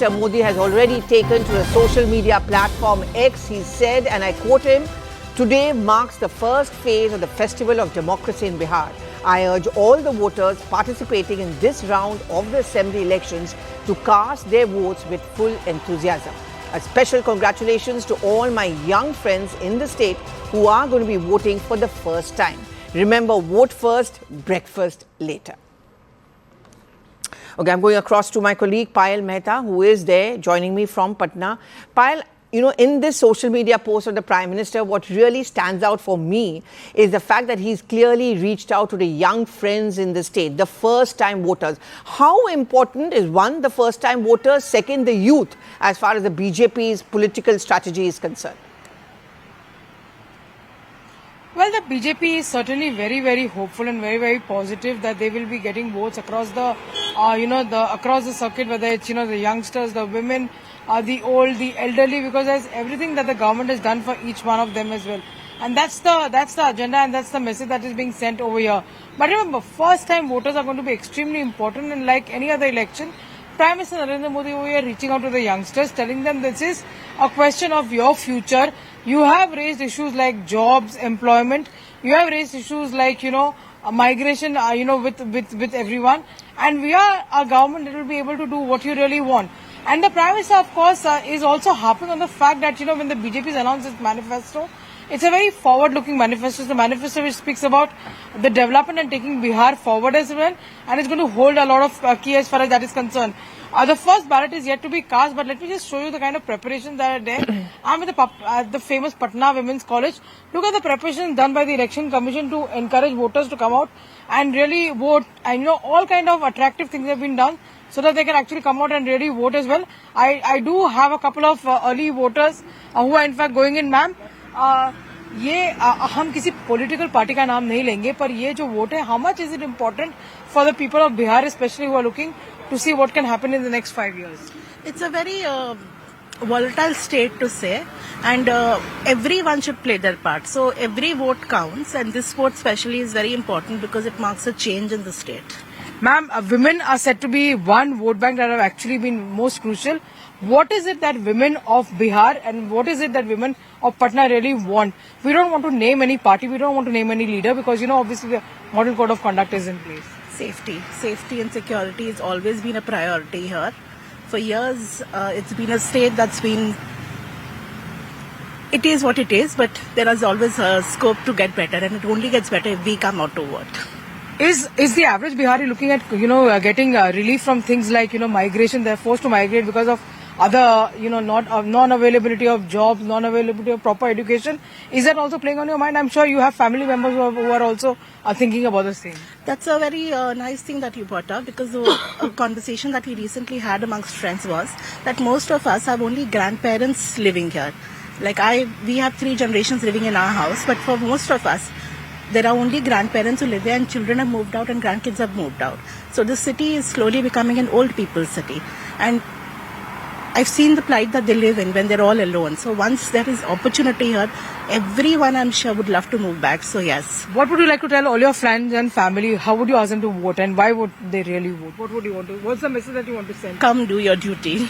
Modi has already taken to the social media platform X. He said, and I quote him, "Today marks the first phase of the Festival of Democracy in Bihar. I urge all the voters participating in this round of the assembly elections to cast their votes with full enthusiasm. A special congratulations to all my young friends in the state who are going to be voting for the first time. Remember, vote first, breakfast later." Okay, I'm going across to my colleague Payal Mehta, who is there joining me from Patna. Payal, in this social media post of the Prime Minister, what really stands out for me is the fact that he's clearly reached out to the young friends in the state, the first-time voters. How important is, one, the first-time voters, second, the youth, as far as the BJP's political strategy is concerned? Well, the BJP is certainly very, very hopeful and very, very positive that they will be getting votes across the, across the circuit, whether it's, the youngsters, the women, the old, the elderly, because there's everything that the government has done for each one of them as well. And that's the agenda and that's the message that is being sent over here. But remember, first-time voters are going to be extremely important, and like any other election, Prime Minister Narendra Modi over here reaching out to the youngsters, telling them this is a question of your future. You have raised issues like jobs, employment. You have raised issues like, migration, with everyone. And we are a government that will be able to do what you really want. And the Prime Minister, of course, is also harping on the fact that, when the BJP has announced its manifesto, it's a very forward-looking manifesto. It's a manifesto which speaks about the development and taking Bihar forward as well. And it's going to hold a lot of key as far as that is concerned. The first ballot is yet to be cast, but let me just show you the kind of preparations that are there. I'm at the famous Patna Women's College. Look at the preparations done by the Election Commission to encourage voters to come out and really vote. And all kind of attractive things have been done so that they can actually come out and really vote as well. I do have a couple of early voters who are in fact going in, ma'am. ये हम किसी political party का नाम नहीं लेंगे, पर ये जो वोट है, how much is it important for the people of Bihar, especially who are looking to see what can happen in the next 5 years? It's a very volatile state to say, and everyone should play their part. So every vote counts, and this vote especially is very important because it marks a change in the state. Ma'am, women are said to be one vote bank that have actually been most crucial. What is it that women of Bihar and what is it that women of Patna really want? We don't want to name any party, we don't want to name any leader because, obviously the model code of conduct is in place. Safety and security has always been a priority here. For years, it's been a state that's been, it is what it is, but there is always a scope to get better, and it only gets better if we come out to vote. Is the average Bihari looking at, getting relief from things like, migration? They're forced to migrate because of other, non-availability of jobs, non-availability of proper education. Is that also playing on your mind? I'm sure you have family members who are also thinking about the same. That's a very nice thing that you brought up, because a conversation that we recently had amongst friends was that most of us have only grandparents living here. Like we have 3 generations living in our house, but for most of us, there are only grandparents who live here, and children have moved out and grandkids have moved out. So this city is slowly becoming an old people's city. And I've seen the plight that they live in when they're all alone. So once there is opportunity here, everyone, I'm sure, would love to move back. So yes. What would you like to tell all your friends and family? How would you ask them to vote, and why would they really vote? What would you want to? What's the message that you want to send? Come do your duty.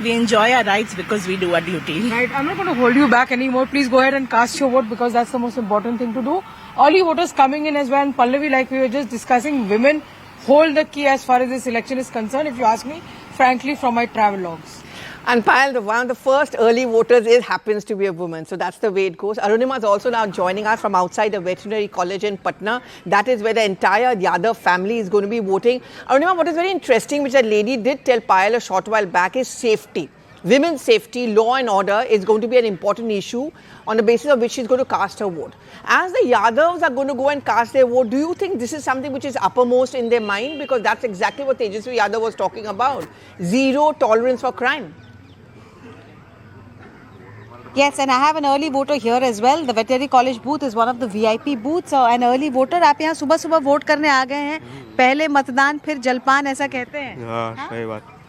We enjoy our rights because we do our duty. Right. I'm not going to hold you back anymore. Please go ahead and cast your vote because that's the most important thing to do. Early voters coming in as well. And Pallavi, like we were just discussing, women hold the key as far as this election is concerned, if you ask me, frankly, from my travel logs. And Payal, one of the first early voters happens to be a woman. So that's the way it goes. Arunima is also now joining us from outside the veterinary college in Patna. That is where the entire Yadav family is going to be voting. Arunima, what is very interesting, which that lady did tell Payal a short while back, is safety. Women's safety, law and order is going to be an important issue on the basis of which she's going to cast her vote. As the Yadavs are going to go and cast their vote, do you think this is something which is uppermost in their mind? Because that's exactly what Tejasvi Yadav was talking about. Zero tolerance for crime. Yes, and I have an early voter here as well. The veterinary college booth is one of the VIP booths. An early voter, आप यहाँ सुबह vote करने आ गए हैं. पहले मतदान फिर जलपान ऐसा कहते हैं. हाँ,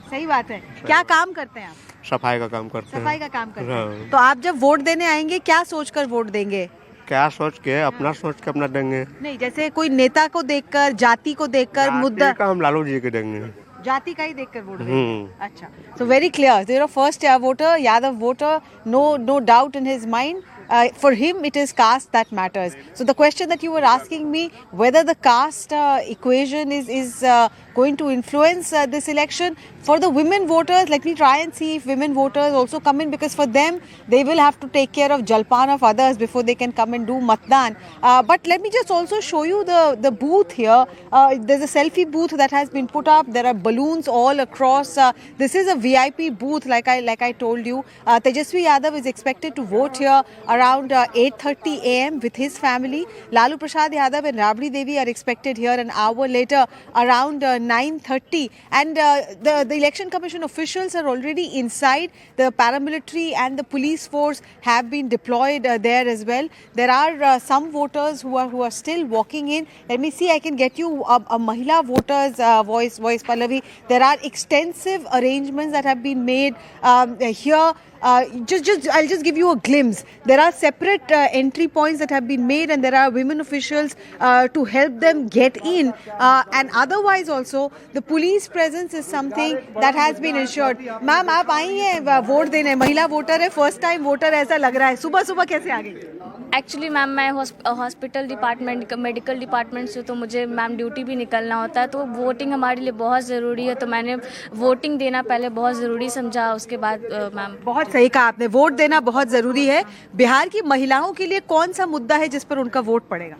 सही बात है. क्या काम करते हैं आप? सफाई का काम करते हैं. सफाई का काम करते हैं. तो आप जब वोट देने आएंगे क्या सोचकर वोट देंगे? क्या सोच के अपना देंगे. नहीं, जैसे कोई नेता को देखकर, जाति को देखकर, मुद्दा का हम लालू जी के देंगे. जाति का ही देखकर वोट देंगे। अच्छा, so very clear. So you're a first voter, Yadav voter. No doubt in his mind. For him, it is caste that matters. So the question that you were asking me, whether the caste equation is going to influence this election, for the women voters, let me try and see if women voters also come in, because for them, they will have to take care of jalpan of others before they can come and do matdan. But let me just also show you the booth here. There's a selfie booth that has been put up. There are balloons all across. This is a VIP booth, like I told you. Tejasvi Yadav is expected to vote here around 8:30 a.m. with his family. Lalu Prasad Yadav and Rabdi Devi are expected here an hour later around 9:30. And the Election Commission officials are already inside. The paramilitary and the police force have been deployed there as well. There are some voters who are still walking in. Let me see, I can get you a Mahila voter's voice, Pallavi. There are extensive arrangements that have been made here. I'll just give you a glimpse. There are separate entry points that have been made, and there are women officials to help them get in. And otherwise also, the police presence is something that has been ensured. Ma'am, आप आई हैं vote देने, महिला voter है, first time voter ऐसा लग रहा है. सुबह सुबह कैसे आ गई? एक्चुअली मैम मैं हॉस्पिटल डिपार्टमेंट मेडिकल डिपार्टमेंट से, तो मुझे मैम ड्यूटी भी निकलना होता है, तो वोटिंग हमारे लिए बहुत ज़रूरी है. तो मैंने वोटिंग देना पहले बहुत ज़रूरी समझा, उसके बाद मैम. बहुत सही कहा आपने, वोट देना बहुत ज़रूरी है. बिहार की महिलाओं के लिए कौन सा मुद्दा है जिस पर उनका वोट पड़ेगा?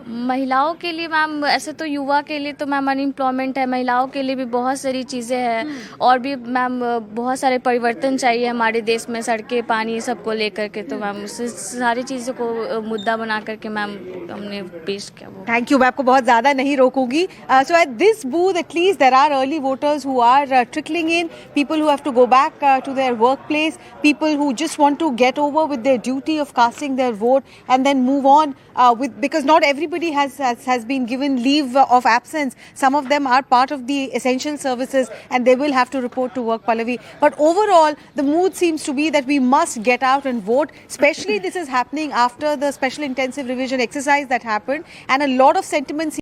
महिलाओं के लिए मैम, ऐसे तो युवा के लिए तो मैम अनएम्प्लॉयमेंट है, महिलाओं के लिए भी बहुत सारी चीज़ें हैं, और भी मैम बहुत सारे परिवर्तन चाहिए हमारे देश में, सड़कें, पानी, सबको लेकर के. तो मैम उस सारी चीज़ों को मुद्दा बना करके मैम हमने पेश किया. थैंक यू, मैं आपको बहुत ज़्यादा नहीं रोकूंगी. So at this booth at least there are early voters who are trickling in, people who have to go back to their work place, people who just want to get over with their duty of casting their vote and then move on with, because not everybody has been given leave of absence. Some of them are part of the essential services and they will have to report to work, Pallavi. But overall, the mood seems to be that we must get out and vote. Especially this is happening after the special intensive revision exercise that happened, and a lot of sentiments